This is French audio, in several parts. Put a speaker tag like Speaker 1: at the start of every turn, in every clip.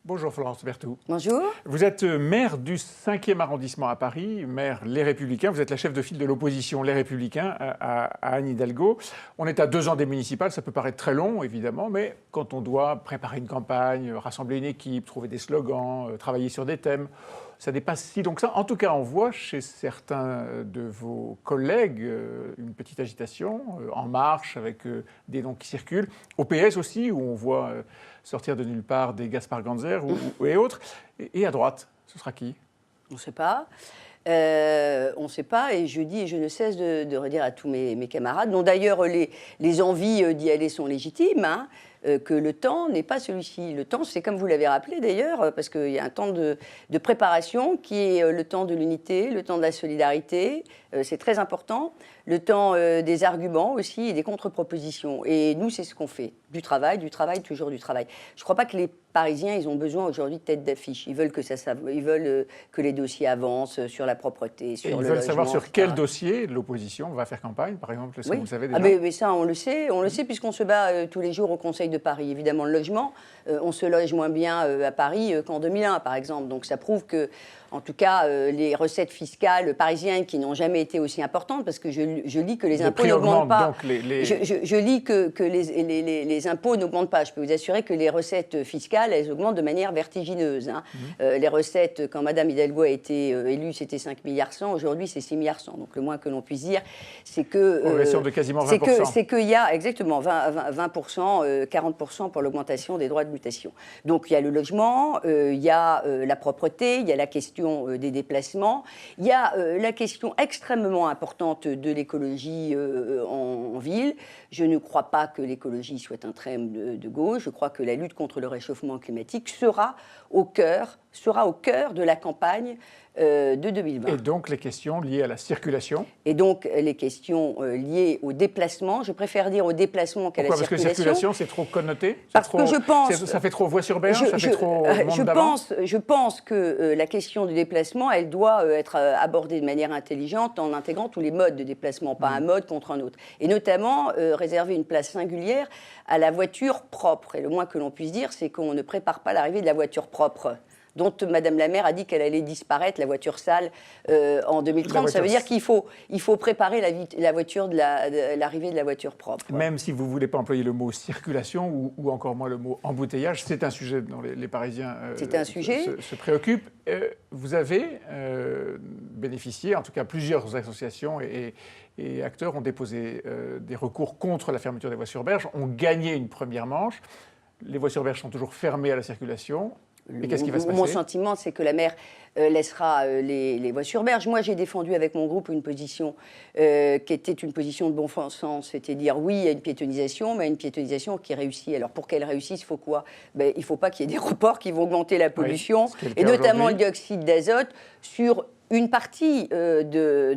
Speaker 1: Bonjour Florence Berthoud.
Speaker 2: Bonjour.
Speaker 1: Vous êtes maire du 5e arrondissement à Paris, maire Les Républicains. Vous êtes la chef de file de l'opposition Les Républicains à Anne Hidalgo. On est à 2 ans des municipales, ça peut paraître très long évidemment, mais quand on doit préparer une campagne, rassembler une équipe, trouver des slogans, travailler sur des thèmes, ça n'est pas si long que ça. En tout cas, on voit chez certains de vos collègues une petite agitation, En Marche, avec des noms qui circulent. Au PS aussi, où on voit sortir de nulle part des Gaspard Ganzer et autres. Et à droite, ce sera qui ?
Speaker 2: On ne sait pas. On ne sait pas, et je dis et je ne cesse de redire à tous mes camarades, dont d'ailleurs les envies d'y aller sont légitimes, hein, que le temps n'est pas celui-ci. Le temps, c'est comme vous l'avez rappelé d'ailleurs, parce qu'il y a un temps de préparation qui est le temps de l'unité, le temps de la solidarité, c'est très important, le temps des arguments aussi et des contre-propositions. Et nous, c'est ce qu'on fait. Du travail, toujours du travail. Je ne crois pas que les Parisiens, ils ont besoin aujourd'hui de tête d'affiche. Ils veulent que les dossiers avancent sur la propreté, sur le logement.
Speaker 1: Ils veulent savoir sur quel dossier l'opposition va faire campagne, par exemple, est-ce que vous savez déjà ?
Speaker 2: Mais ça, on le sait puisqu'on se bat tous les jours au Conseil de Paris. Évidemment, le logement, on se loge moins bien à Paris qu'en 2001, par exemple. Donc ça prouve que, en tout cas, les recettes fiscales parisiennes qui n'ont jamais été aussi importantes, parce que je lis que les impôts n'augmentent pas. Je lis que les impôts n'augmentent pas. Je peux vous assurer que les recettes fiscales, elles augmentent de manière vertigineuse. Hein. Les recettes, quand Mme Hidalgo a été élue, c'était 5,1 milliards. Aujourd'hui, c'est 6,1 milliards. Donc le moins que l'on puisse dire, c'est que...
Speaker 1: Progression de quasiment 20%.
Speaker 2: C'est qu'il y a exactement 20%, 40% pour l'augmentation des droits de mutation. Donc il y a le logement, il y a la propreté, il y a la question des déplacements, il y a la question extrêmement importante de l'écologie en ville. Je ne crois pas que l'écologie soit un trème de gauche. Je crois que la lutte contre le réchauffement climatique sera au cœur de la campagne de 2020.
Speaker 1: Et donc les questions liées à la circulation ?
Speaker 2: Et donc les questions liées au déplacement. Je préfère dire au déplacement qu'à la circulation.
Speaker 1: Parce que circulation, c'est trop connoté ?
Speaker 2: Parce que je pense...
Speaker 1: Ça fait trop voie sur berge, ça fait trop monde d'avance ?
Speaker 2: Je pense que la question du déplacement, elle doit être abordée de manière intelligente en intégrant tous les modes de déplacement, pas un mode contre un autre. Et notamment réserver une place singulière à la voiture propre. Et le moins que l'on puisse dire, c'est qu'on ne prépare pas l'arrivée de la voiture propre, dont Madame la maire a dit qu'elle allait disparaître, la voiture sale, en 2030. Ça veut dire qu'il faut préparer l'arrivée de la voiture propre.
Speaker 1: Même si vous ne voulez pas employer le mot circulation ou encore moins le mot embouteillage, c'est un sujet dont les Parisiens se préoccupent. Vous avez bénéficié, en tout cas plusieurs associations et acteurs ont déposé des recours contre la fermeture des voies sur berge, ont gagné une première manche. Les voies sur berge sont toujours fermées à la circulation. Et qu'est-ce qui va se passer ?
Speaker 2: Mon sentiment, c'est que la maire laissera les voies sur berge. Moi, j'ai défendu avec mon groupe une position qui était une position de bon sens, c'était dire oui à une piétonisation, mais à une piétonisation qui réussit. Alors, pour qu'elle réussisse, il faut quoi ? Il ne faut pas qu'il y ait des reports qui vont augmenter la pollution, et notamment le dioxyde d'azote, sur une partie de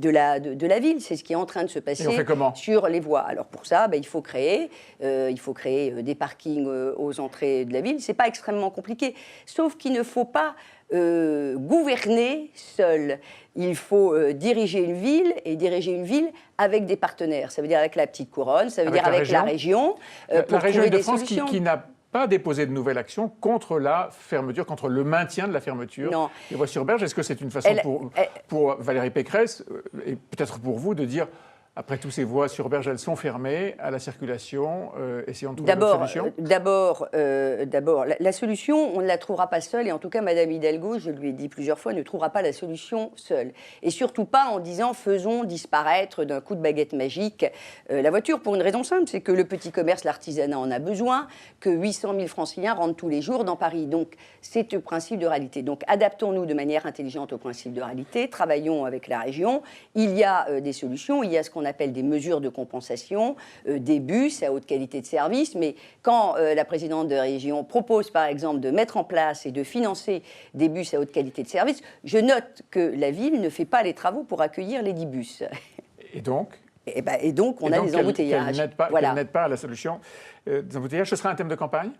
Speaker 2: la ville. C'est ce qui est en train de se passer sur les voies. Alors pour ça, il faut créer des parkings aux entrées de la ville. C'est pas extrêmement compliqué, sauf qu'il ne faut pas gouverner seul. Il faut diriger une ville avec des partenaires. Ça veut dire avec la petite couronne, ça veut dire avec la région.
Speaker 1: La région Île-de-France qui n'a pas déposé de nouvelle action contre la fermeture, contre le maintien de la fermeture des voies sur berge. Est-ce que c'est une façon pour Valérie Pécresse, et peut-être pour vous, de dire, après tout, ces voies sur berge, elles sont fermées à la circulation, essayons de trouver une solution ?
Speaker 2: D'abord, la solution, on ne la trouvera pas seule, et en tout cas, Mme Hidalgo, je lui ai dit plusieurs fois, ne trouvera pas la solution seule. Et surtout pas en disant, faisons disparaître d'un coup de baguette magique la voiture, pour une raison simple, c'est que le petit commerce, l'artisanat en a besoin, que 800 000 franciliens rentrent tous les jours dans Paris. Donc, c'est le principe de réalité. Donc, adaptons-nous de manière intelligente au principe de réalité, travaillons avec la région. Il y a des solutions, il y a ce qu'on appelle des mesures de compensation, des bus à haute qualité de service, mais quand la présidente de région propose par exemple de mettre en place et de financer des bus à haute qualité de service, je note que la ville ne fait pas les travaux pour accueillir les 10 bus.
Speaker 1: Et donc
Speaker 2: on a des embouteillages.
Speaker 1: Qu'elle n'aide pas à la solution des embouteillages. Ce sera un thème de campagne ?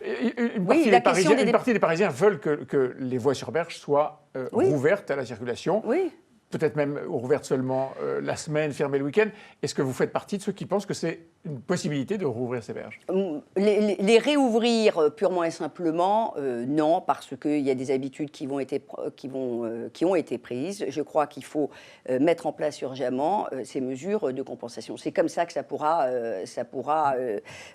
Speaker 1: Une partie des Parisiens veulent que les voies sur berge soient rouvertes à la circulation.
Speaker 2: Oui.
Speaker 1: Peut-être même rouvertes seulement la semaine, fermées le week-end. Est-ce que vous faites partie de ceux qui pensent que c'est une possibilité de rouvrir ces berges?
Speaker 2: Les réouvrir purement et simplement, non, parce qu'il y a des habitudes qui ont été prises. Je crois qu'il faut mettre en place urgemment ces mesures de compensation. C'est comme ça que ça pourra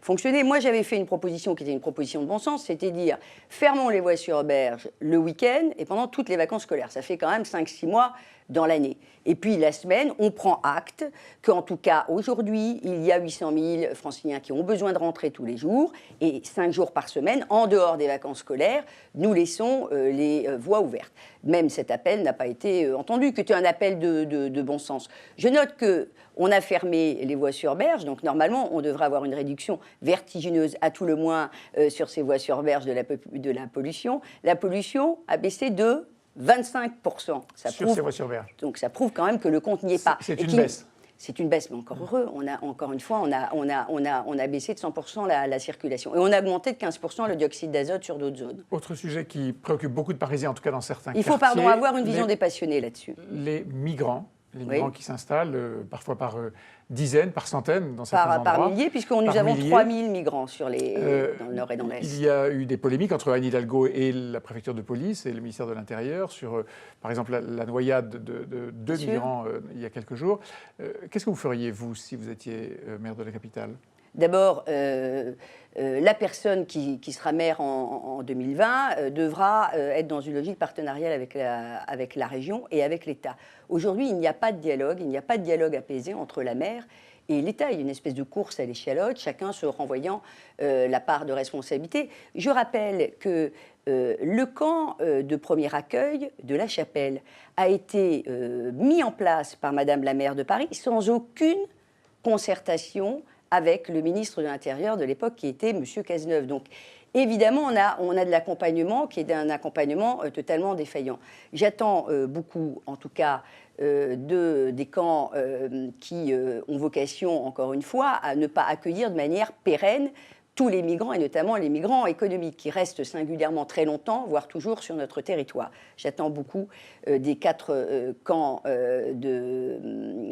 Speaker 2: fonctionner. Moi, j'avais fait une proposition qui était une proposition de bon sens, c'était dire fermons les voies sur berge le week-end et pendant toutes les vacances scolaires. Ça fait quand même 5-6 mois dans l'année. Et puis la semaine, on prend acte qu'en tout cas aujourd'hui, il y a 800 000 franciliens qui ont besoin de rentrer tous les jours et 5 jours par semaine, en dehors des vacances scolaires, nous laissons les voies ouvertes. Même cet appel n'a pas été entendu, que c'était un appel de bon sens. Je note qu'on a fermé les voies sur berge, donc normalement on devrait avoir une réduction vertigineuse à tout le moins sur ces voies sur berge de la pollution. La pollution a baissé de 25%.
Speaker 1: Sur ces voies sur berge.
Speaker 2: Donc ça prouve quand même que le compte n'y est pas.
Speaker 1: C'est une baisse.
Speaker 2: C'est une baisse, mais encore heureux. Encore une fois, on a baissé de 100% la circulation. Et on a augmenté de 15% le dioxyde d'azote sur d'autres zones.
Speaker 1: Autre sujet qui préoccupe beaucoup de Parisiens, en tout cas dans certains
Speaker 2: quartiers. Il faut, avoir une vision des passionnés là-dessus.
Speaker 1: Les migrants qui s'installent, parfois par dizaines, par centaines dans certains endroits.
Speaker 2: Par milliers, puisque nous avons 3000 migrants dans le nord et dans l'est.
Speaker 1: Il y a eu des polémiques entre Anne Hidalgo et la préfecture de police et le ministère de l'Intérieur sur, par exemple, la noyade de 2 migrants il y a quelques jours. Qu'est-ce que vous feriez, vous, si vous étiez maire de la capitale ?
Speaker 2: D'abord, la personne qui sera maire en 2020 devra être dans une logique partenariale avec la région et avec l'État. Aujourd'hui, il n'y a pas de dialogue apaisé entre la maire et l'État. Il y a une espèce de course à l'échalote, chacun se renvoyant la part de responsabilité. Je rappelle que le camp de premier accueil de La Chapelle a été mis en place par Madame la maire de Paris sans aucune concertation avec le ministre de l'Intérieur de l'époque qui était M. Cazeneuve. Donc évidemment, on a de l'accompagnement qui est un accompagnement totalement défaillant. J'attends beaucoup, en tout cas, des camps qui ont vocation, encore une fois, à ne pas accueillir de manière pérenne tous les migrants, et notamment les migrants économiques, qui restent singulièrement très longtemps, voire toujours sur notre territoire. J'attends beaucoup des 4 camps de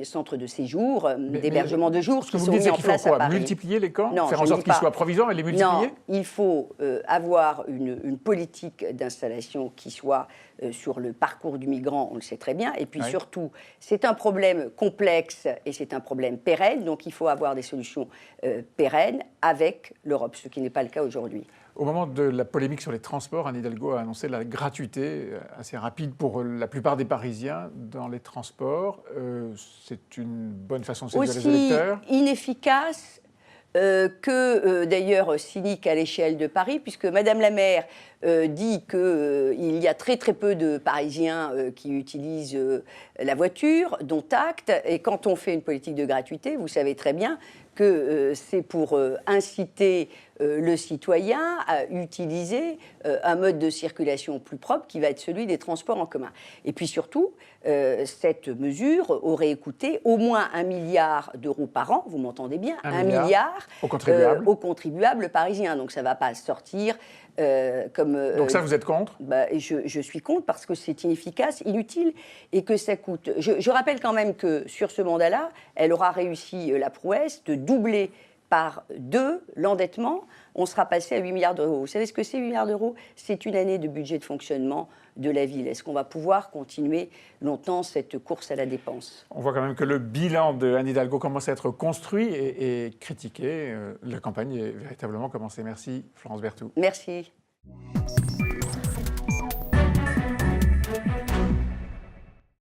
Speaker 2: centres de séjour, d'hébergement de jour, qui sont mis en place à Paris.
Speaker 1: Multiplier les camps, faire en sorte qu'ils soient provisoires et les multiplier ?
Speaker 2: Non, il faut avoir une politique d'installation qui soit sur le parcours du migrant, on le sait très bien, et puis surtout, c'est un problème complexe et c'est un problème pérenne, donc il faut avoir des solutions pérennes avec l'Europe, ce qui n'est pas le cas aujourd'hui.
Speaker 1: Au moment de la polémique sur les transports, Anne Hidalgo a annoncé la gratuité assez rapide pour la plupart des Parisiens dans les transports. C'est une bonne façon de séduire les électeurs.
Speaker 2: Aussi inefficace que d'ailleurs cynique à l'échelle de Paris, puisque Madame la maire dit qu'il y a très très peu de Parisiens qui utilisent la voiture, dont acte, et quand on fait une politique de gratuité, vous savez très bien que c'est pour inciter le citoyen à utiliser un mode de circulation plus propre qui va être celui des transports en commun. Et puis surtout, cette mesure aurait coûté au moins 1 milliard d'euros par an, vous m'entendez bien, 1 milliard aux contribuables parisiens. Donc ça ne va pas sortir comme...
Speaker 1: Donc ça, vous êtes contre ?
Speaker 2: Je suis contre parce que c'est inefficace, inutile et que ça coûte. Je rappelle quand même que sur ce mandat-là, elle aura réussi la prouesse de doubler par 2 l'endettement. On sera passé à 8 milliards d'euros. Vous savez ce que c'est 8 milliards d'euros ? C'est une année de budget de fonctionnement de la ville. Est-ce qu'on va pouvoir continuer longtemps cette course à la dépense ?
Speaker 1: On voit quand même que le bilan de Anne Hidalgo commence à être construit et critiqué. La campagne est véritablement commencée. Merci Florence Berthoud.
Speaker 2: Merci.